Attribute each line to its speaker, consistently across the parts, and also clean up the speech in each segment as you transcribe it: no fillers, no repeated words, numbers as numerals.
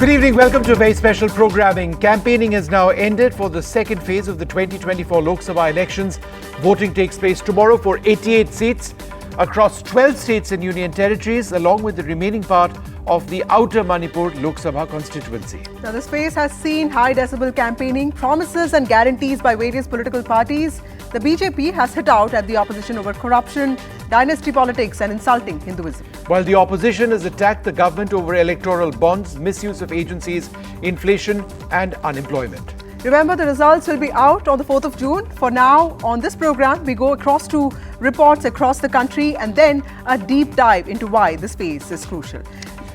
Speaker 1: Good evening. Welcome to a very special programming. Campaigning has now ended for the second phase of the 2024 Lok Sabha elections. Voting takes place tomorrow for 88 seats across 12 states and union territories, along with the remaining part of the Outer Manipur Lok Sabha constituency.
Speaker 2: Now, this phase has seen high-decibel campaigning, promises and guarantees by various political parties. The BJP has hit out at the opposition over corruption, dynasty politics and insulting Hinduism.
Speaker 1: While the opposition has attacked the government over electoral bonds, misuse of agencies, inflation and unemployment.
Speaker 2: Remember, the results will be out on the 4th of June. For now, on this program, we go across to reports across the country and then a deep dive into why this phase is crucial.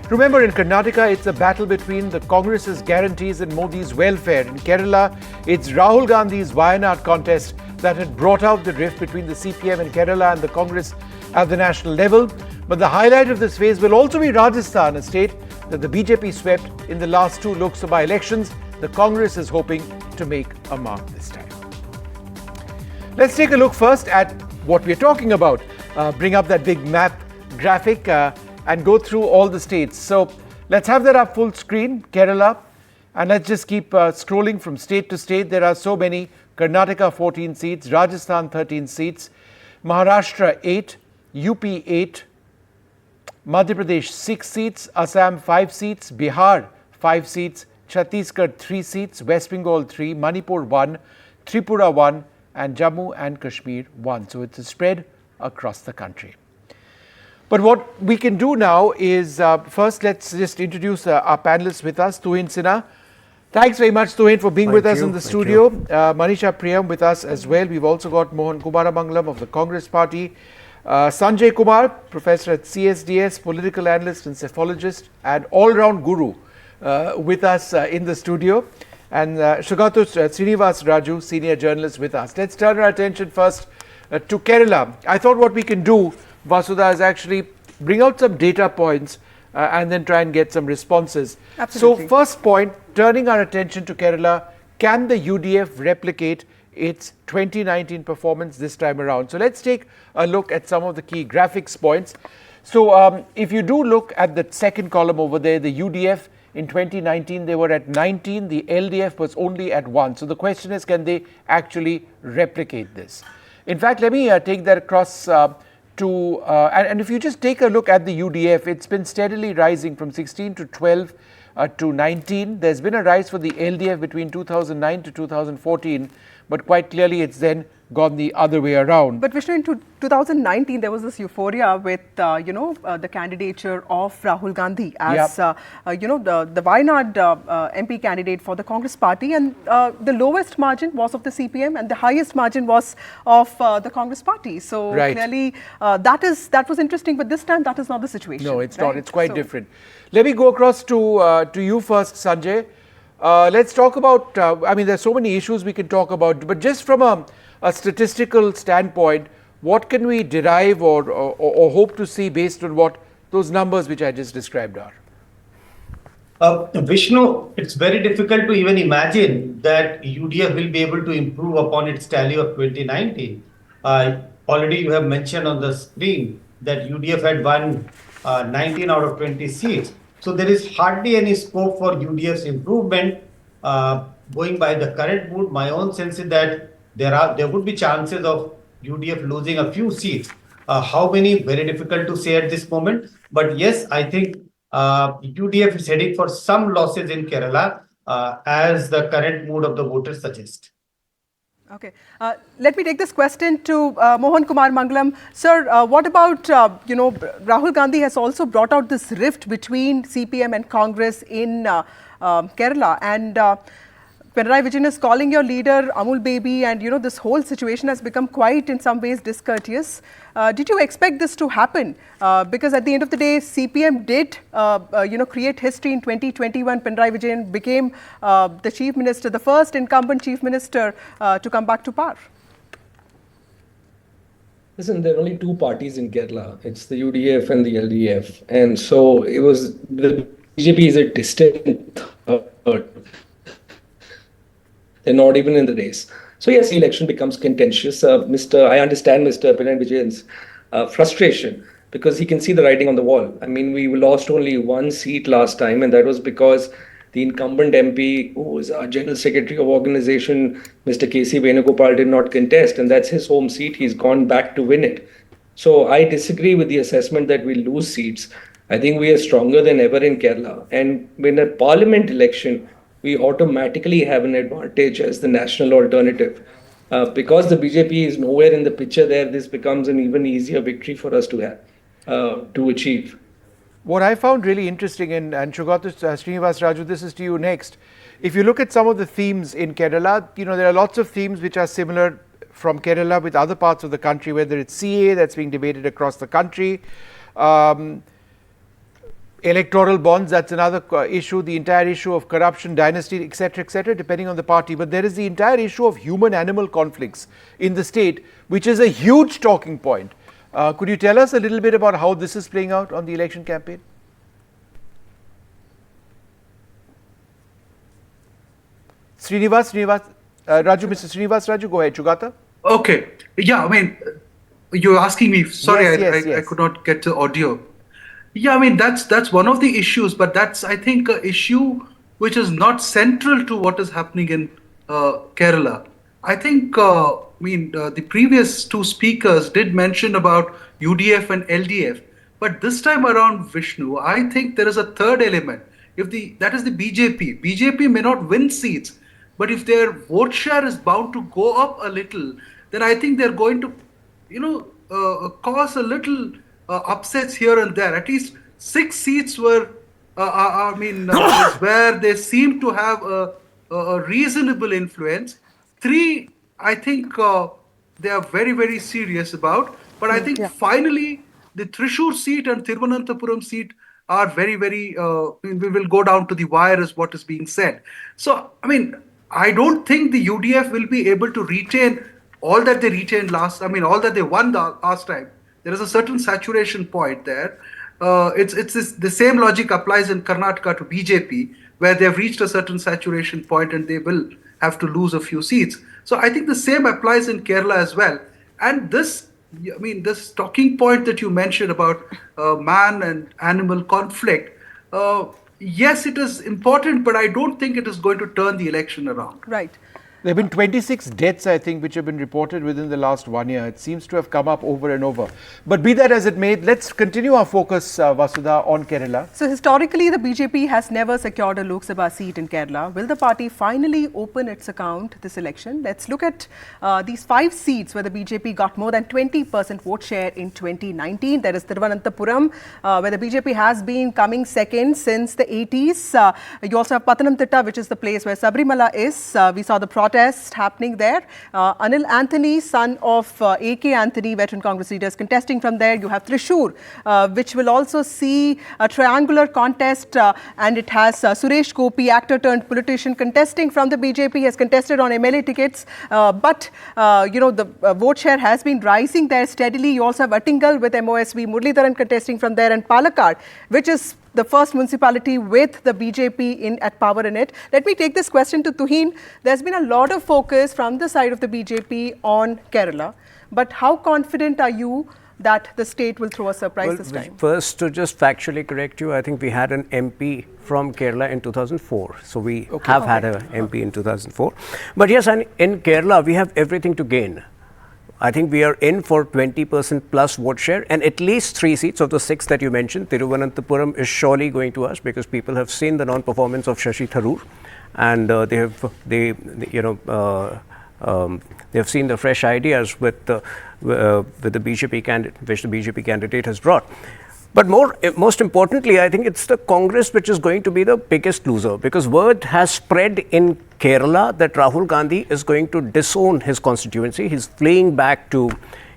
Speaker 1: Remember, in Karnataka, it's a battle between the Congress's guarantees and Modi's welfare. In Kerala, it's Rahul Gandhi's Wayanad contest that had brought out the rift between the CPM in Kerala and the Congress at the national level. But the highlight of this phase will also be Rajasthan, a state that the BJP swept in the last two Lok Sabha elections. The Congress is hoping to make a mark this time. Let's take a look first at what we're talking about. Bring up that big map graphic and go through all the states. So let's have that up full screen, Kerala, and let's just keep scrolling from state to state. There are so many. Karnataka 14 seats, Rajasthan 13 seats, Maharashtra 8, UP 8, Madhya Pradesh 6 seats, Assam 5 seats, Bihar 5 seats, Chhattisgarh 3 seats, West Bengal 3, Manipur 1, Tripura 1 and Jammu and Kashmir 1. So it's a spread across the country. But what we can do now is, first let's just introduce our panelists with us. Tuhin Sinha. Thanks very much, Tuhin, for being with us in the studio. Manisha Priyam with us as well. We've also got Mohan Kumaramangalam of the Congress Party. Sanjay Kumar, professor at CSDS, political analyst and cephalogist and all-round guru with us in the studio. And Shugatu Srinivas Raju, senior journalist with us. Let's turn our attention first to Kerala. I thought what we can do, Vasudha, is actually bring out some data points and then try and get some responses.
Speaker 2: Absolutely.
Speaker 1: So first point, turning our attention to Kerala, can the UDF replicate its 2019 performance this time around? So let's take a look at some of the key graphics points. So if you do look at the second column over there, the UDF in 2019, they were at 19, the LDF was only at 1. So the question is, can they actually replicate this? In fact, let me take that across and if you just take a look at the UDF, it's been steadily rising from 16 to 12 to 19. There's been a rise for the LDF between 2009 to 2014, but quite clearly it's then gone the other way around.
Speaker 2: But Vishnu, in 2019, there was this euphoria with, the candidature of Rahul Gandhi as, the Wayanad MP candidate for the Congress party. And the lowest margin was of the CPM and the highest margin was of the Congress party. So clearly that was interesting. But this time that is not the situation.
Speaker 1: No, it's not. It's quite different. Let me go across to you first, Sanjay. Let's talk about, there's so many issues we can talk about, but just from a statistical standpoint, what can we derive or hope to see based on what those numbers which I just described are?
Speaker 3: Vishnu, it's very difficult to even imagine that UDF will be able to improve upon its tally of 2019. Already you have mentioned on the screen that UDF had won 19 out of 20 seats. So there is hardly any scope for UDF's improvement. Going by the current mood, my own sense is that there would be chances of UDF losing a few seats. How many? Very difficult to say at this moment. But yes, I think UDF is heading for some losses in Kerala, as the current mood of the voters suggests.
Speaker 2: Okay. Let me take this question to Mohan Kumaramangalam. Sir, what about, Rahul Gandhi has also brought out this rift between CPM and Congress in Kerala. And Pinarayi Vijayan is calling your leader Amul Baby, and this whole situation has become quite in some ways discourteous. Did you expect this to happen? Because at the end of the day, CPM did create history in 2021. Pinarayi Vijayan became the chief minister, the first incumbent chief minister to come back to power.
Speaker 4: Listen, there are only two parties in Kerala. It's the UDF and the LDF. And so it was, the BJP is a distant third. They're not even in the race. So yes, the election becomes contentious. I understand Mr. Pinarayi Vijayan's frustration because he can see the writing on the wall. I mean, we lost only one seat last time, and that was because The incumbent MP, who is our General Secretary of Organization, Mr. K.C. Venugopal, did not contest, and that's his home seat. He's gone back to win it. So I disagree with the assessment that we lose seats. I think we are stronger than ever in Kerala. And in a parliament election, we automatically have an advantage as the national alternative. Because the BJP is nowhere in the picture there, this becomes an even easier victory for us to have, to achieve.
Speaker 1: What I found really interesting, and Shugata Srinivas Raju, this is to you next. If you look at some of the themes in Kerala, there are lots of themes which are similar from Kerala with other parts of the country, whether it's CA that's being debated across the country, electoral bonds, that's another issue, the entire issue of corruption, dynasty, etc., depending on the party. But there is the entire issue of human-animal conflicts in the state, which is a huge talking point. Could you tell us a little bit about how this is playing out on the election campaign? Raju, Mr. Srinivas Raju, go ahead. Shugata?
Speaker 5: Okay. Yeah, I mean, you're asking me. Sorry,
Speaker 1: Yes,
Speaker 5: I could not get the audio. Yeah, I mean, that's one of the issues, but that's, I think, an issue which is not central to what is happening in Kerala. I think, the previous two speakers did mention about UDF and LDF, but this time around, Vishnu, I think there is a third element. That is the BJP. BJP may not win seats, but if their vote share is bound to go up a little, then I think they're going to, cause a little upsets here and there. At least 6 seats were, where they seem to have a reasonable influence. 3, I think they are very, very serious about. But I think finally the Thrissur seat and Thiruvananthapuram seat are very, very, we will go down to the wire is what is being said. So, I mean, I don't think the UDF will be able to retain all that they retained all that they won the last time. There is a certain saturation point there. The same logic applies in Karnataka to BJP, where they have reached a certain saturation point and they will have to lose a few seats. So I think the same applies in Kerala as well. And this talking point that you mentioned about man and animal conflict, yes, it is important, but I don't think it is going to turn the election around.
Speaker 2: Right.
Speaker 1: There have been 26 deaths, I think, which have been reported within the last 1 year. It seems to have come up over and over. But be that as it may, let's continue our focus, Vasudha, on Kerala.
Speaker 2: So historically, the BJP has never secured a Lok Sabha seat in Kerala. Will the party finally open its account this election? Let's look at these 5 seats where the BJP got more than 20% vote share in 2019. There is Thiruvananthapuram, where the BJP has been coming second since the 80s. You also have Pathanamthitta, which is the place where Sabrimala is. We saw the protest happening there. Anil Anthony, son of A.K. Anthony, veteran Congress leaders, contesting from there. You have Thrissur, which will also see a triangular contest, and it has Suresh Gopi, actor turned politician, contesting from the BJP. He has contested on MLA tickets, but the vote share has been rising there steadily. You also have Attingal with MOSV, Muralidharan contesting from there, and Palakkad, which is the first municipality with the BJP at power in it. Let me take this question to Tuhin. There's been a lot of focus from the side of the BJP on Kerala, but how confident are you that the state will throw a surprise this time?
Speaker 6: First, to just factually correct you, I think we had an MP from Kerala in 2004. So we have had an MP in 2004. But yes, and in Kerala, we have everything to gain. I think we are in for 20% plus vote share, and at least 3 seats of the 6 that you mentioned. Thiruvananthapuram is surely going to us because people have seen the non-performance of Shashi Tharoor, and they have seen the fresh ideas with the BJP candidate, which the BJP candidate has brought. But most importantly, I think it's the Congress which is going to be the biggest loser, because word has spread in Kerala that Rahul Gandhi is going to disown his constituency. He's fleeing back to,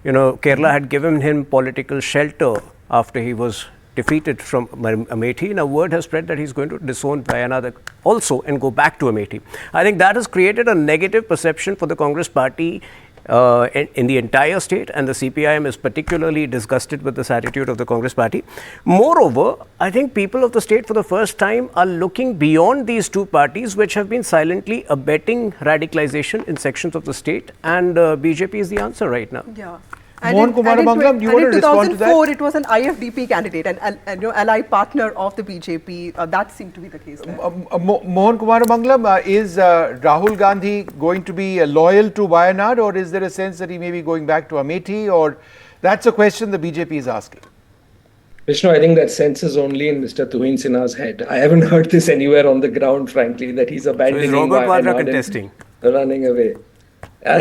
Speaker 6: Kerala had given him political shelter after he was defeated from Amethi. Now word has spread that he's going to disown Wayanad also and go back to Amethi. I think that has created a negative perception for the Congress party in the entire state, and the CPIM is particularly disgusted with this attitude of the Congress party. Moreover, I think people of the state for the first time are looking beyond these two parties which have been silently abetting radicalization in sections of the state, and BJP is the answer right now.
Speaker 2: Yeah. And
Speaker 1: Mohan Kumar Mangalam, do you want to respond to that?
Speaker 2: In 2004, it was an IFDP candidate, an ally partner of the BJP. That seemed to be the case there.
Speaker 1: Mohan Kumar Mangalam, is Rahul Gandhi going to be loyal to Wayanad, or is there a sense that he may be going back to Amethi? Or that's a question the BJP is asking.
Speaker 4: Vishnu, I think that sense is only in Mr. Tuhin Sinha's head. I haven't heard this anywhere on the ground, frankly, that he's abandoning
Speaker 6: Robert Vadra
Speaker 4: Wayanad
Speaker 6: contesting?
Speaker 4: and running away.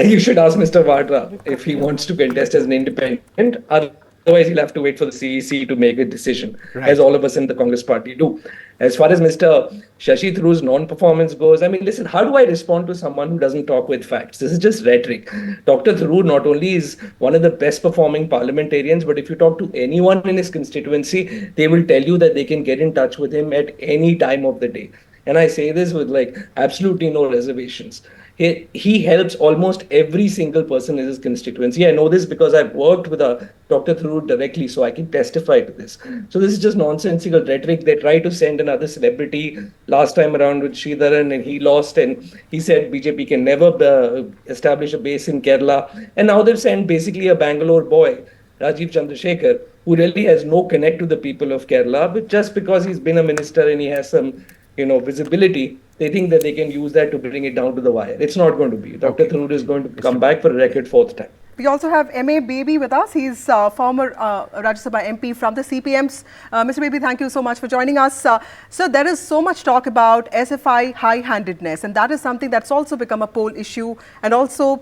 Speaker 4: You should ask Mr. Vadra if he wants to contest as an independent. Otherwise, he'll have to wait for the CEC to make a decision, as all of us in the Congress party do. As far as Mr. Shashi Tharoor's non-performance goes, I mean, listen, how do I respond to someone who doesn't talk with facts? This is just rhetoric. Dr. Tharoor not only is one of the best performing parliamentarians, but if you talk to anyone in his constituency, they will tell you that they can get in touch with him at any time of the day. And I say this with absolutely no reservations. He helps almost every single person in his constituency. I know this because I've worked with Dr. Tharoor directly, so I can testify to this. So this is just nonsensical rhetoric. They try to send another celebrity last time around with Sridharan, and he lost, and he said BJP can never establish a base in Kerala. And now they've sent basically a Bangalore boy, Rajiv Chandrasekhar, who really has no connect to the people of Kerala, but just because he's been a minister and he has some visibility, they think that they can use that to bring it down to the wire. It's not going to be. Dr. Tharoor is going to come back for a record fourth time.
Speaker 2: We also have M.A. Baby with us. He's former Rajya Sabha MP from the CPMs. Mr. Baby, thank you so much for joining us. So there is so much talk about SFI high-handedness, and that is something that's also become a poll issue, and also,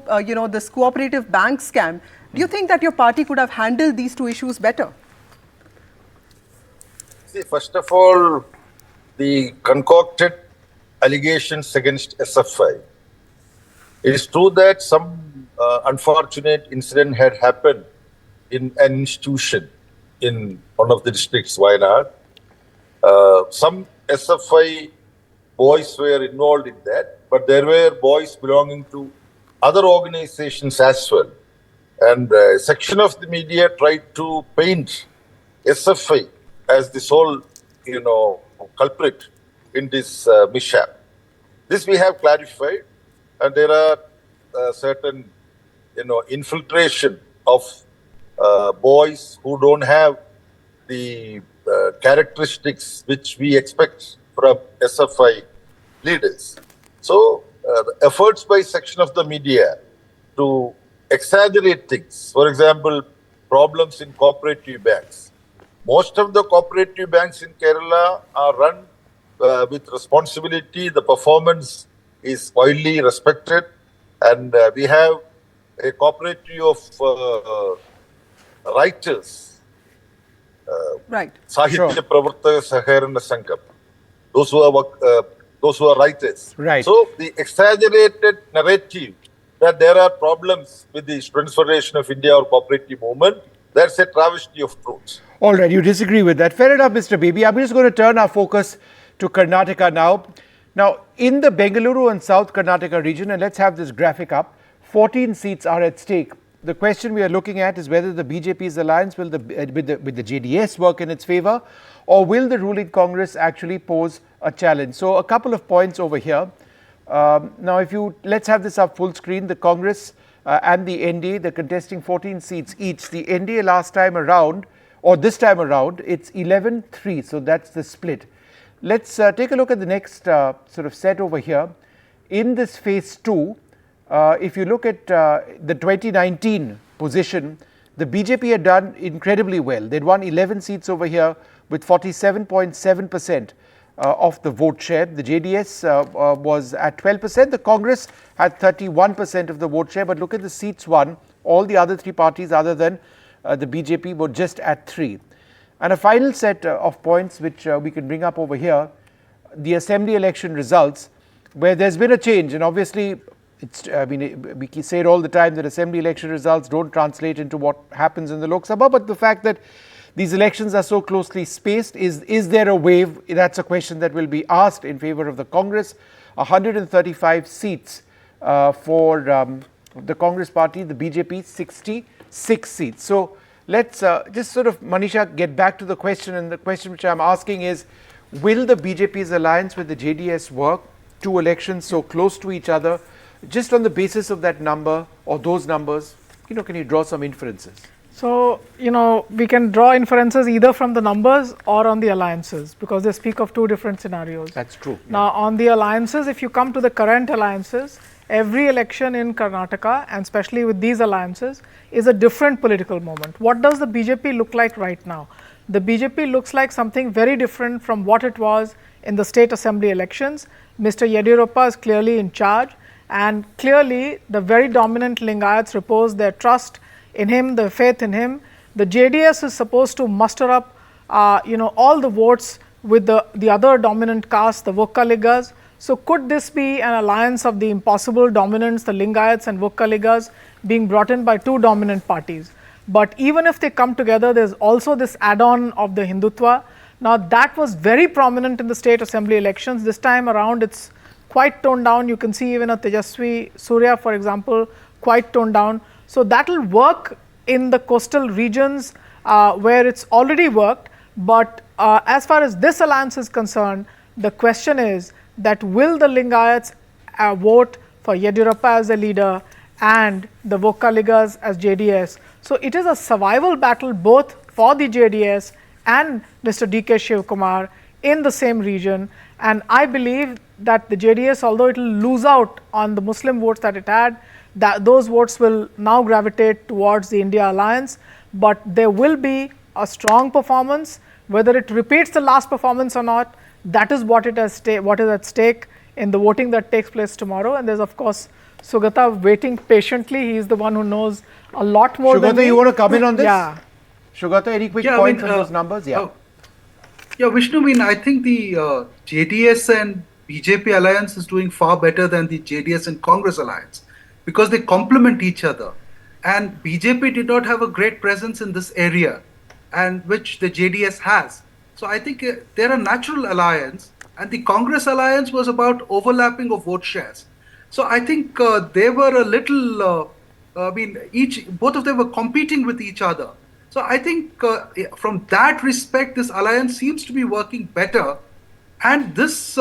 Speaker 2: this cooperative bank scam. Do you think that your party could have handled these two issues better?
Speaker 7: See, first of all, the concocted allegations against SFI. It is true that some unfortunate incident had happened in an institution in one of the districts, Wayanad. Some SFI boys were involved in that, but there were boys belonging to other organizations as well. And a section of the media tried to paint SFI as the sole, culprit in this mishap. This we have clarified, and there are certain, infiltration of boys who don't have the characteristics which we expect from SFI leaders. So, the efforts by section of the media to exaggerate things, for example, problems in cooperative banks. Most of the cooperative banks in Kerala are run with responsibility. The performance is widely respected, and we have a cooperative of writers,
Speaker 2: Right.
Speaker 7: Sahitya Pravartaka Saharana Sangham, those who are writers.
Speaker 1: Right.
Speaker 7: So the exaggerated narrative that there are problems with the Students' Federation of India or cooperative movement, that's a travesty of truth.
Speaker 1: All right, you disagree with that. Fair enough, Mr. Baby. I'm just going to turn our focus to Karnataka now. Now, in the Bengaluru and South Karnataka region, and let's have this graphic up, 14 seats are at stake. The question we are looking at is whether the BJP's alliance with the JDS work in its favor, or will the ruling Congress actually pose a challenge? So, a couple of points over here. Now, let's have this up full screen. The Congress and the NDA, they're contesting 14 seats each. The NDA last time around, or this time around, it's 11-3. So that's the split. Let's take a look at the next sort of set over here. In this phase 2, if you look at the 2019 position, the BJP had done incredibly well. They'd won 11 seats over here with 47.7% of the vote share. The JDS was at 12%. The Congress had 31% of the vote share. But look at the seats won. All the other three parties other than the BJP were just at 3. And a final set of points which we can bring up over here, the assembly election results, where there's been a change. And obviously, we say it all the time that assembly election results don't translate into what happens in the Lok Sabha. But the fact that these elections are so closely spaced, is there a wave? That's a question that will be asked in favor of the Congress. 135 seats for the Congress party, the BJP 66 seats. So let's just sort of, Manisha, get back to the question. And the question which I'm asking is, will the BJP's alliance with the JDS work? Two elections so close to each other, just on the basis of that number or those numbers, can you draw some inferences?
Speaker 8: So, we can draw inferences either from the numbers or on the alliances, because they speak of two different scenarios.
Speaker 1: That's true.
Speaker 8: Now, on the alliances, if you come to the current alliances, every election in Karnataka, and especially with these alliances, is a different political moment. What does the BJP look like right now? The BJP looks like something very different from what it was in the state assembly elections. Mr. Yediyurappa is clearly in charge, and clearly the very dominant Lingayats repose their trust in him, the faith in him. The JDS is supposed to muster up, all the votes with the other dominant caste, the Vokkaligas. So could this be an alliance of the impossible dominants, the Lingayats and Vokkaligas, being brought in by two dominant parties? But even if they come together, there's also this add-on of the Hindutva. Now that was very prominent in the state assembly elections. This time around, it's quite toned down. You can see even a Tejasvi Surya, for example, quite toned down. So that will work in the coastal regions where it's already worked. But as far as this alliance is concerned, the question is that will the Lingayats vote for Yediyurappa as a leader and the Vokkaligas as JDS? So it is a survival battle both for the JDS and Mr. DK Shivkumar in the same region. And I believe that the JDS, although it will lose out on the Muslim votes that it had, that those votes will now gravitate towards the India alliance. But there will be a strong performance. Whether it repeats the last performance or not, that is what is at stake in the voting that takes place tomorrow. And there's, of course, Sugata waiting patiently. He is the one who knows a lot more than me.
Speaker 1: Shugata, you want to come in on this?
Speaker 8: Yeah.
Speaker 1: Shugata, any quick points on those numbers? Yeah.
Speaker 5: Vishnu, I think the JDS and BJP alliance is doing far better than the JDS and Congress alliance because they complement each other. And BJP did not have a great presence in this area, and which the JDS has. So I think they're a natural alliance, and the Congress alliance was about overlapping of vote shares. So I think they were a little, both of them were competing with each other. So I think from that respect, this alliance seems to be working better. And this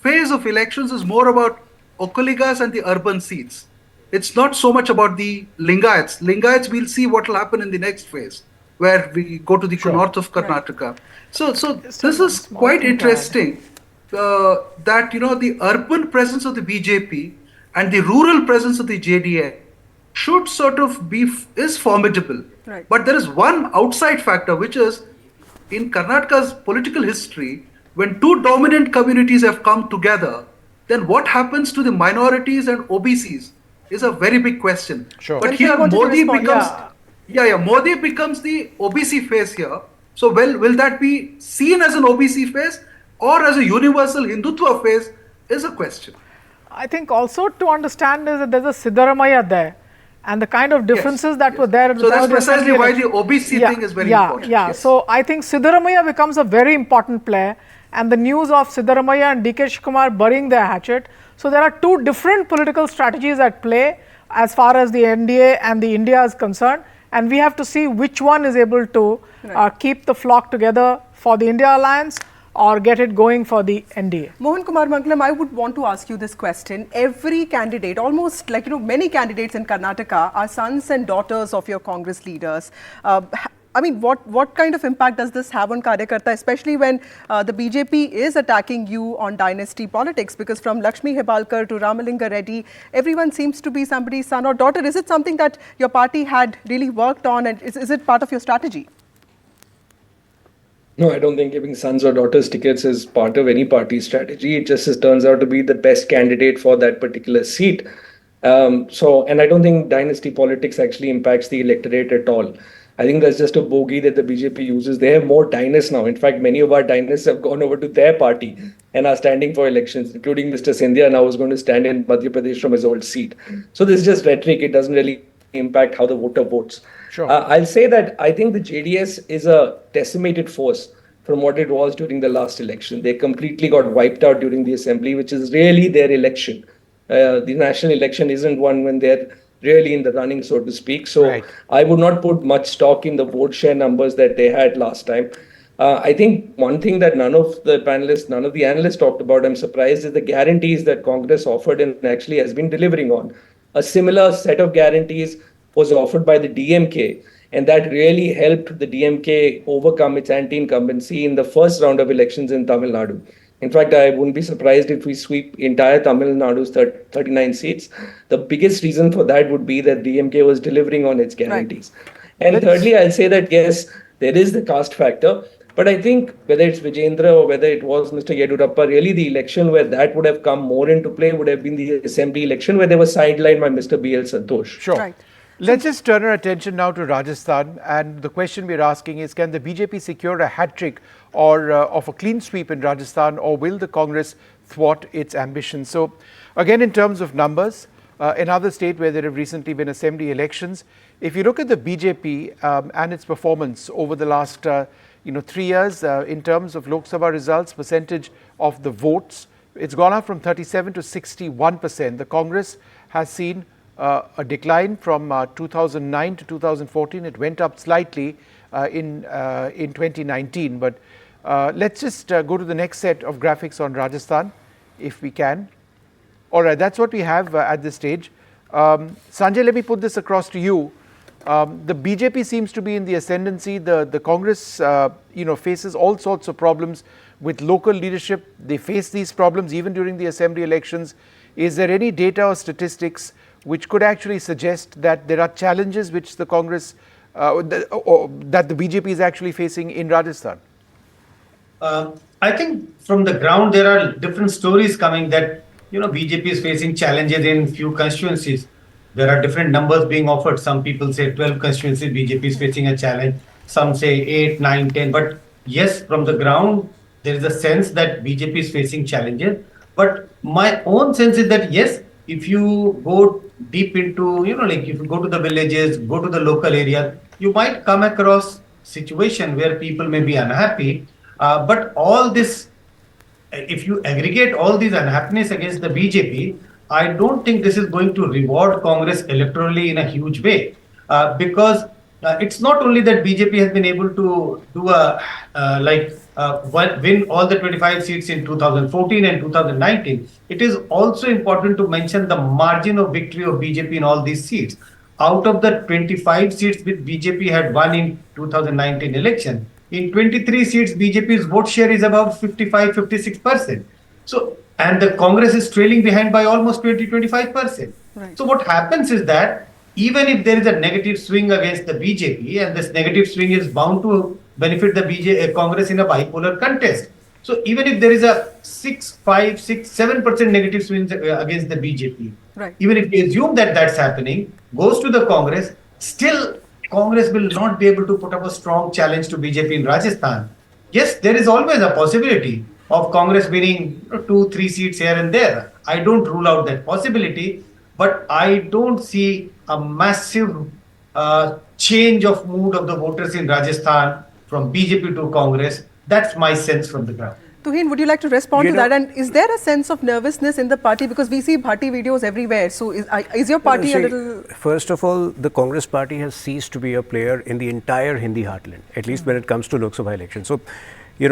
Speaker 5: phase of elections is more about Vokkaligas and the urban seats. It's not so much about the Lingayats. Lingayats, we'll see what will happen in the next phase, where we go to the north of Karnataka. Right. So this is quite interesting that, the urban presence of the BJP and the rural presence of the JDS should sort of is formidable. Right. But there is one outside factor, which is in Karnataka's political history, when two dominant communities have come together, then what happens to the minorities and OBCs is a very big question.
Speaker 1: Sure.
Speaker 5: But here Modi becomes... Modi becomes the OBC face here. So, will that be seen as an OBC face or as a universal Hindutva face is a question.
Speaker 8: I think also to understand is that there's a Siddaramaiah there, and the kind of differences that were there.
Speaker 5: So that's precisely why the OBC thing is very important.
Speaker 8: Yes. So I think Siddaramaiah becomes a very important player, and the news of Siddaramaiah and DK Shivkumar burying their hatchet. So there are two different political strategies at play as far as the NDA and the India is concerned. And we have to see which one is able to keep the flock together for the India alliance or get it going for the NDA.
Speaker 2: Mohan Kumar Mangalam, I would want to ask you this question. Every candidate, almost many candidates in Karnataka are sons and daughters of your Congress leaders. What kind of impact does this have on Karyakarta, especially when the BJP is attacking you on dynasty politics? Because from Lakshmi Hebalkar to Ramalinga Reddy, everyone seems to be somebody's son or daughter. Is it something that your party had really worked on, and is it part of your strategy?
Speaker 4: No, I don't think giving sons or daughters tickets is part of any party strategy. It just turns out to be the best candidate for that particular seat. And I don't think dynasty politics actually impacts the electorate at all. I think that's just a bogey that the BJP uses. They have more dynasts now. In fact, many of our dynasts have gone over to their party and are standing for elections, including Mr. Scindia now is going to stand in Madhya Pradesh from his old seat. So this is just rhetoric. It doesn't really impact how the voter votes.
Speaker 1: Sure.
Speaker 4: I'll say that I think the JDS is a decimated force from what it was during the last election. They completely got wiped out during the assembly, which is really their election. The national election isn't one when they're really in the running, so to speak. So I would not put much stock in the vote share numbers that they had last time. I think one thing that none of the analysts talked about, I'm surprised, is the guarantees that Congress offered and actually has been delivering on. A similar set of guarantees was offered by the DMK, and that really helped the DMK overcome its anti-incumbency in the first round of elections in Tamil Nadu. In fact, I wouldn't be surprised if we sweep entire Tamil Nadu's 39 seats. The biggest reason for that would be that DMK was delivering on its guarantees. Right. And thirdly, I'll say that yes, there is the caste factor. But I think whether it's Vijendra or whether it was Mr. Yedurappa, really the election where that would have come more into play would have been the assembly election where they were sidelined by Mr. B.L. Santosh.
Speaker 1: Sure. Right. Let's just turn our attention now to Rajasthan. And the question we're asking is, can the BJP secure a hat-trick or of a clean sweep in Rajasthan, or will the Congress thwart its ambitions? So again, in terms of numbers, another state where there have recently been assembly elections, if you look at the BJP and its performance over the last 3 years, in terms of Lok Sabha results, percentage of the votes, it's gone up from 37 to 61%. The Congress has seen a decline from 2009 to 2014. It went up slightly in 2019. But let's just go to the next set of graphics on Rajasthan, if we can. All right, that's what we have at this stage. Sanjay, let me put this across to you. The BJP seems to be in the ascendancy. The Congress, faces all sorts of problems with local leadership. They face these problems even during the assembly elections. Is there any data or statistics which could actually suggest that there are challenges which the Congress, that the BJP is actually facing in Rajasthan?
Speaker 3: I think from the ground there are different stories coming that BJP is facing challenges in few constituencies. There are different numbers being offered. Some people say 12 constituencies, BJP is facing a challenge. Some say 8, 9, 10. But yes, from the ground, there is a sense that BJP is facing challenges. But my own sense is that yes, if you go deep into, if you go to the villages, go to the local areas, you might come across situation where people may be unhappy. But all this, if you aggregate all these unhappiness against the BJP, I don't think this is going to reward Congress electorally in a huge way, because it's not only that BJP has been able to do win all the 25 seats in 2014 and 2019. It is also important to mention the margin of victory of BJP in all these seats. Out of the 25 seats which BJP had won in 2019 election, in 23 seats, BJP's vote share is about 55-56%. So, and the Congress is trailing behind by almost 20-25%. Right. So what happens is that even if there is a negative swing against the BJP, and this negative swing is bound to benefit the Congress in a bipolar contest. So even if there is a 7% negative swing against the BJP, right, even if we assume that that's happening, goes to the Congress, still Congress will not be able to put up a strong challenge to BJP in Rajasthan. Yes, there is always a possibility of Congress winning 2-3 seats here and there. I don't rule out that possibility, but I don't see a massive change of mood of the voters in Rajasthan from BJP to Congress. That's my sense from the ground.
Speaker 2: Tuhin, would you like to respond to that? And is there a sense of nervousness in the party? Because we see Bhatti videos everywhere. So is your party a little...
Speaker 6: First of all, the Congress party has ceased to be a player in the entire Hindi heartland, at least when it comes to Lok Sabha elections. So,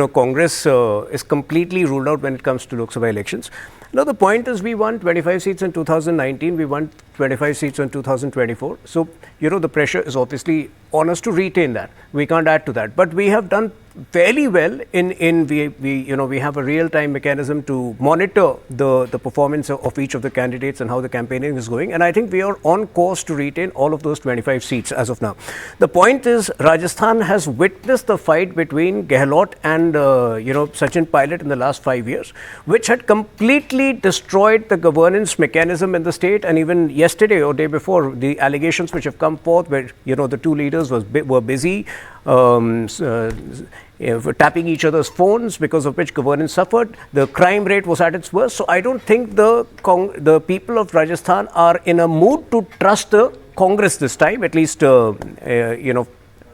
Speaker 6: Congress is completely ruled out when it comes to Lok Sabha elections. Now, the point is we won 25 seats in 2019, we won 25 seats in 2024. So, the pressure is obviously on us to retain that. We can't add to that. But we have done fairly well we have a real-time mechanism to monitor the performance of each of the candidates and how the campaigning is going. And I think we are on course to retain all of those 25 seats as of now. The point is Rajasthan has witnessed the fight between Gehlot and, Sachin Pilot in the last 5 years, which had completely destroyed the governance mechanism in the state. And even yesterday or day before, the allegations which have come forth where, the two leaders were busy tapping each other's phones, because of which governance suffered. The crime rate was at its worst. So I don't think the people of Rajasthan are in a mood to trust the Congress this time, at least,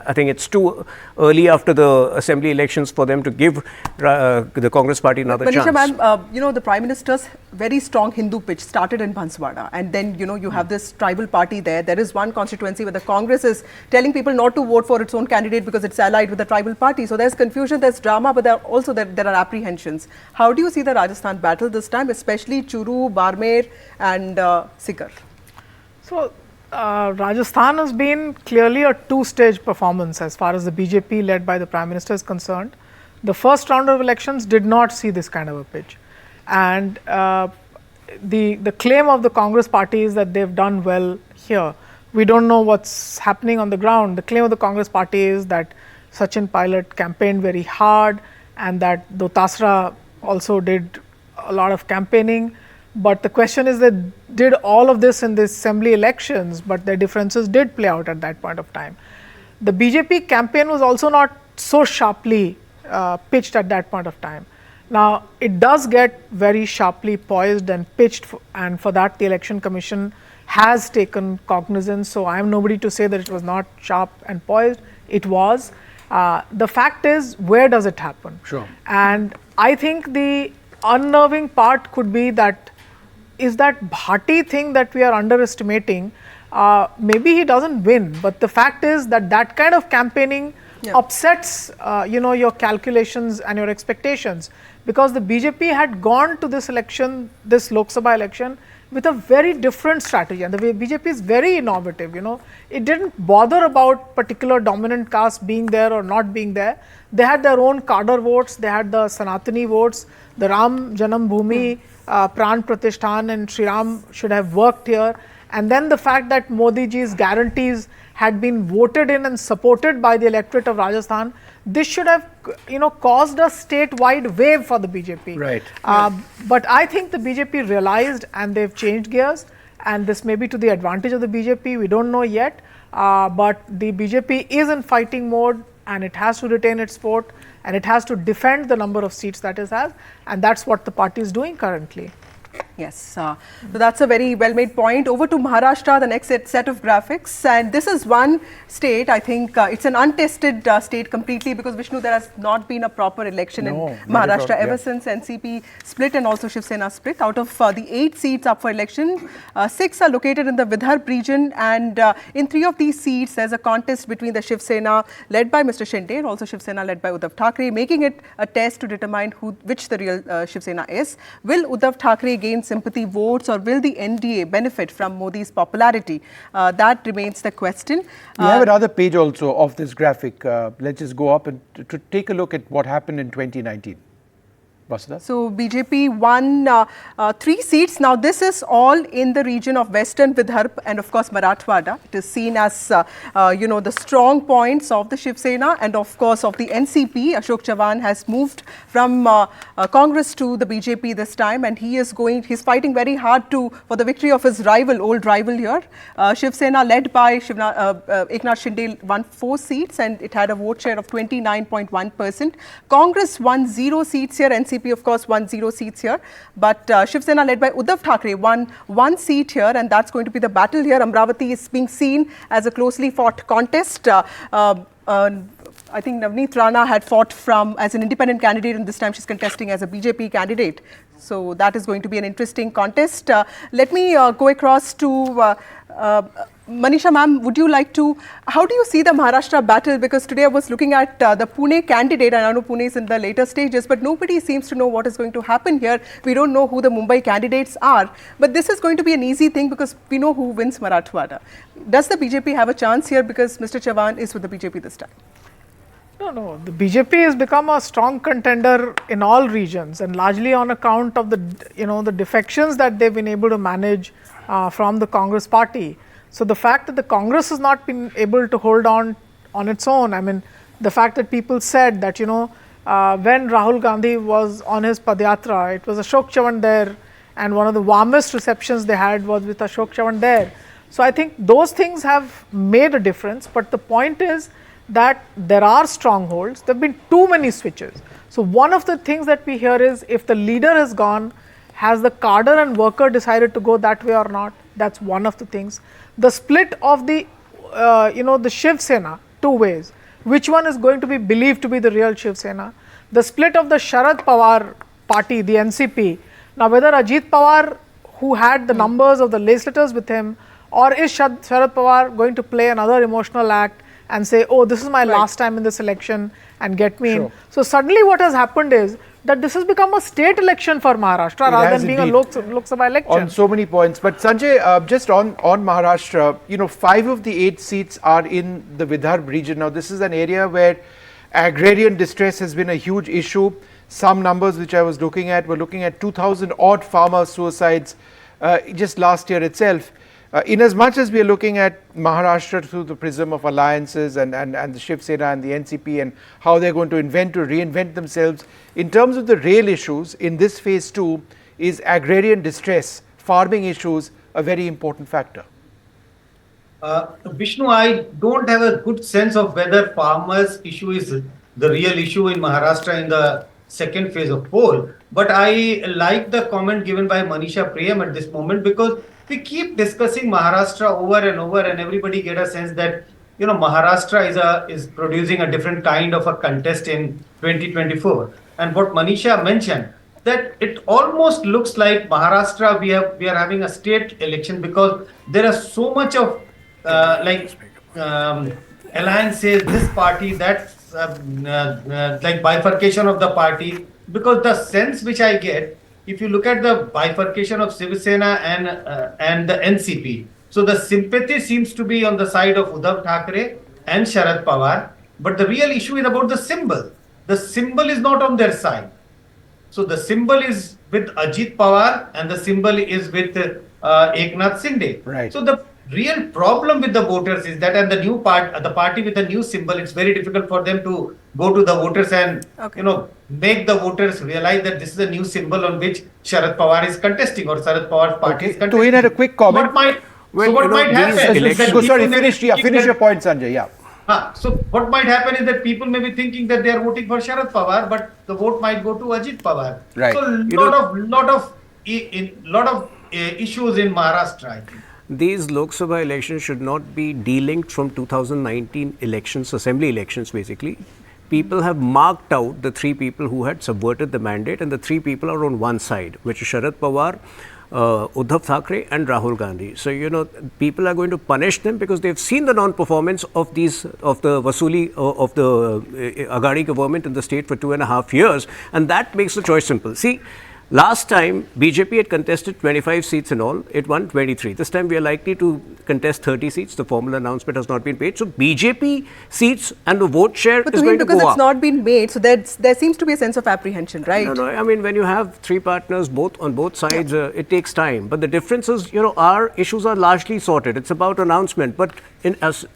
Speaker 6: I think it's too early after the assembly elections for them to give the Congress party another chance.
Speaker 2: Manisha ma'am, the Prime Minister's very strong Hindu pitch started in Banswara, and then, you have this tribal party there. There is one constituency where the Congress is telling people not to vote for its own candidate because it's allied with the tribal party. So there's confusion, there's drama, but there are apprehensions. How do you see the Rajasthan battle this time, especially Churu, Barmer and Sikar?
Speaker 8: So, Rajasthan has been clearly a two-stage performance as far as the BJP led by the Prime Minister is concerned. The first round of elections did not see this kind of a pitch. And the claim of the Congress party is that they've done well here. We don't know what's happening on the ground. The claim of the Congress party is that Sachin Pilot campaigned very hard and that Dotasra also did a lot of campaigning. But the question is that did all of this in the assembly elections, but their differences did play out at that point of time. The BJP campaign was also not so sharply pitched at that point of time. Now, it does get very sharply poised and pitched, and for that the Election Commission has taken cognizance. So I am nobody to say that it was not sharp and poised. It was. The fact is, where does it happen?
Speaker 1: Sure.
Speaker 8: And I think the unnerving part could be that is that Bhati thing that we are underestimating. Maybe he doesn't win, but the fact is that that kind of campaigning upsets your calculations and your expectations, because the BJP had gone to this election, this Lok Sabha election, with a very different strategy, and the BJP is very innovative. It didn't bother about particular dominant caste being there or not being there. They had their own cadre votes, they had the Sanatani votes, the Ram Janam Bhoomi, Pran Pratishthan and Shri Ram should have worked here. And then the fact that Modi ji's guarantees had been voted in and supported by the electorate of Rajasthan, this should have caused a statewide wave for the BJP.
Speaker 1: Right.
Speaker 8: But I think the BJP realized and they've changed gears, and this may be to the advantage of the BJP, we don't know yet, but the BJP is in fighting mode and it has to retain its vote and it has to defend the number of seats that it has, and that's what the party is doing currently.
Speaker 2: Yes, so that's a very well made point. Over to Maharashtra, the next set of graphics, and this is one state, I think it's an untested state completely, because Vishnu, there has not been a proper election in Maharashtra ever since NCP split and also Shiv Sena split. Out of the 8 seats up for election, 6 are located in the Vidarbha region, and in 3 of these seats there's a contest between the Shiv Sena led by Mr. Shinde and also Shiv Sena led by Uddhav Thackeray, making it a test to determine which the real Shiv Sena is. Will Uddhav Thackeray gain sympathy votes, or will the NDA benefit from Modi's popularity? That remains the question.
Speaker 1: We have another page also of this graphic. Let's just go up and to take a look at what happened in 2019. Vasudha? So
Speaker 2: BJP won 3 seats. Now this is all in the region of Western Vidarbha and of course Marathwada. It is seen as the strong points of the Shiv Sena and of course of the NCP. Ashok Chavan has moved from Congress to the BJP this time, and he's fighting very hard for the victory of his old rival here. Shiv Sena led by Eknath Shinde won 4 seats and it had a vote share of 29.1%. Congress won 0 seats here. NCP of course won 0 seats here, but Shiv Sena led by Uddhav Thackeray won 1 seat here, and that's going to be the battle here. Amravati is being seen as a closely fought contest. I think Navneet Rana had fought as an independent candidate, and this time she's contesting as a BJP candidate. So that is going to be an interesting contest. Let me go across to Manisha ma'am, would you like to, how do you see the Maharashtra battle? Because today I was looking at the Pune candidate, and I know Pune is in the later stages, but nobody seems to know what is going to happen here. We don't know who the Mumbai candidates are, but this is going to be an easy thing because we know who wins Marathwada. Does the BJP have a chance here because Mr. Chavan is with the BJP this time?
Speaker 8: No. The BJP has become a strong contender in all regions, and largely on account of the defections that they've been able to manage from the Congress party. So the fact that the Congress has not been able to hold on its own, I mean, the fact that people said that, when Rahul Gandhi was on his Padyatra, it was Ashok Chavan there, and one of the warmest receptions they had was with Ashok Chavan there. So I think those things have made a difference, but the point is that there are strongholds. There have been too many switches. So one of the things that we hear is, if the leader has gone, has the cadre and worker decided to go that way or not? That's one of the things. The split of the Shiv Sena, 2 ways. Which one is going to be believed to be the real Shiv Sena? The split of the Sharad Pawar party, the NCP. Now whether Ajit Pawar, who had the numbers of the legislators with him, or is Sharad Pawar going to play another emotional act and say, oh, this is my last time in this election and get me in. So suddenly what has happened is that this has become a state election for Maharashtra rather than being a Lok Sabha election.
Speaker 1: On so many points. But Sanjay, just on Maharashtra, 5 of the 8 seats are in the Vidarbha region. Now, this is an area where agrarian distress has been a huge issue. Some numbers which I was looking at were looking at 2,000 odd farmer suicides just last year itself. In as much as we are looking at Maharashtra through the prism of alliances and the Shiv Sena and the NCP and how they're going to reinvent themselves, in terms of the real issues in this phase 2, is agrarian distress, farming issues, a very important factor?
Speaker 3: Vishnu, I don't have a good sense of whether farmers' issue is the real issue in Maharashtra in the second phase of poll. But I like the comment given by Manisha Priyam at this moment, because we keep discussing Maharashtra over and over, and everybody get a sense that Maharashtra is producing a different kind of a contest in 2024. And what Manisha mentioned, that it almost looks like Maharashtra we are having a state election, because there are so much of alliances, this party, that like bifurcation of the party. Because the sense which I get, if you look at the bifurcation of Shiv Sena and the NCP, so the sympathy seems to be on the side of Uddhav Thackeray and Sharad Pawar, but the real issue is about the symbol. The symbol is not on their side. So the symbol is with Ajit Pawar and the symbol is with Eknath Shinde.
Speaker 1: Right.
Speaker 3: So the real problem with the voters is that, and the party with the new symbol, it's very difficult for them to go to the voters and make the voters realize that this is a new symbol on which Sharad Pawar is contesting or Sharad Pawar's party is contesting.
Speaker 1: Tuhin had a quick comment.
Speaker 3: What might happen?
Speaker 1: Sorry, finish your point, Sanjay. Yeah.
Speaker 3: So what might happen is that people may be thinking that they are voting for Sharad Pawar, but the vote might go to Ajit Pawar.
Speaker 1: Right.
Speaker 3: So lot of issues in Maharashtra, I think.
Speaker 6: These Lok Sabha elections should not be delinked from 2019 elections, assembly elections basically. People have marked out the 3 people who had subverted the mandate, and the 3 people are on one side, which is Sharad Pawar, Uddhav Thackeray and Rahul Gandhi. So, people are going to punish them because they've seen the non-performance of the Vasuli of the Aghadi government in the state for 2.5 years, and that makes the choice simple. See, last time, BJP had contested 25 seats in all. It won 23. This time, we are likely to contest 30 seats. The formal announcement has not been made. So, BJP seats and the vote share is going to go up.
Speaker 2: Because it's not been made, so there seems to be a sense of apprehension, right?
Speaker 6: No. I mean, when you have 3 partners on both sides, it takes time. But the difference is, our issues are largely sorted. It's about announcement. But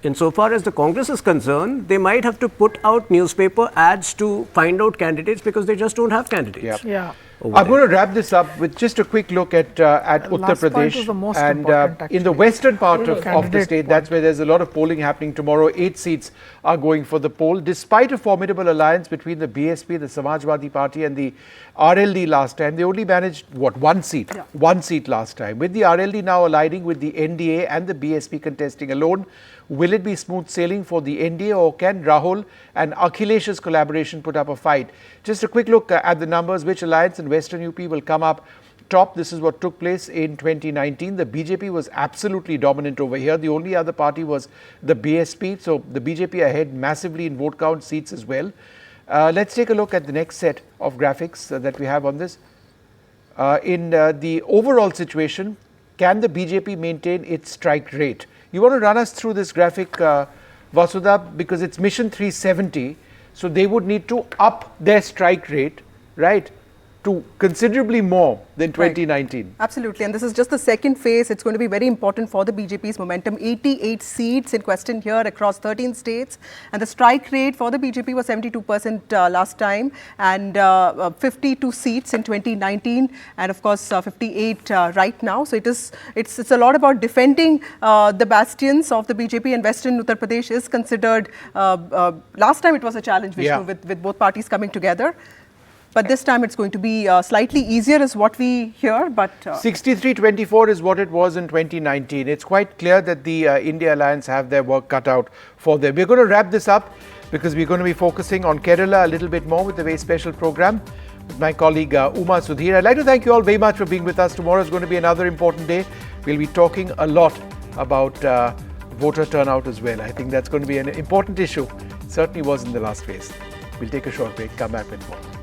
Speaker 6: insofar as the Congress is concerned, they might have to put out newspaper ads to find out candidates because they just don't have candidates.
Speaker 8: Yeah.
Speaker 1: I'm going to wrap this up with just a quick look at Uttar Pradesh, and in the western part of the state, that's where there's a lot of polling happening tomorrow. 8 seats are going for the poll, despite a formidable alliance between the BSP, the Samajwadi Party, and the RLD last time. They only managed, one seat? Yeah. 1 seat last time. With the RLD now aligning with the NDA and the BSP contesting alone, will it be smooth sailing for the NDA, or can Rahul and Akhilesh's collaboration put up a fight? Just a quick look at the numbers. Which alliance in Western UP will come up top? This is what took place in 2019. The BJP was absolutely dominant over here. The only other party was the BSP. So the BJP ahead massively in vote count, seats as well. Let's take a look at the next set of graphics that we have on this. In the overall situation, can the BJP maintain its strike rate? You want to run us through this graphic, Vasudha, because it's mission 370. So they would need to up their strike rate, right, to considerably more than 2019.
Speaker 2: Right. Absolutely. And this is just the second phase. It's going to be very important for the BJP's momentum. 88 seats in question here across 13 states. And the strike rate for the BJP was 72% last time, and 52 seats in 2019, and of course 58 right now. So it's a lot about defending the bastions of the BJP, and Western Uttar Pradesh is considered, last time it was a challenge, Vishnu, with both parties coming together. But this time it's going to be slightly easier is what we hear. But
Speaker 1: 63-24 is what it was in 2019. It's quite clear that the India Alliance have their work cut out for them. We're going to wrap this up because we're going to be focusing on Kerala a little bit more with a very special program with my colleague Uma Sudhir. I'd like to thank you all very much for being with us. Tomorrow is going to be another important day. We'll be talking a lot about voter turnout as well. I think that's going to be an important issue. It certainly was in the last phase. We'll take a short break, come back with more.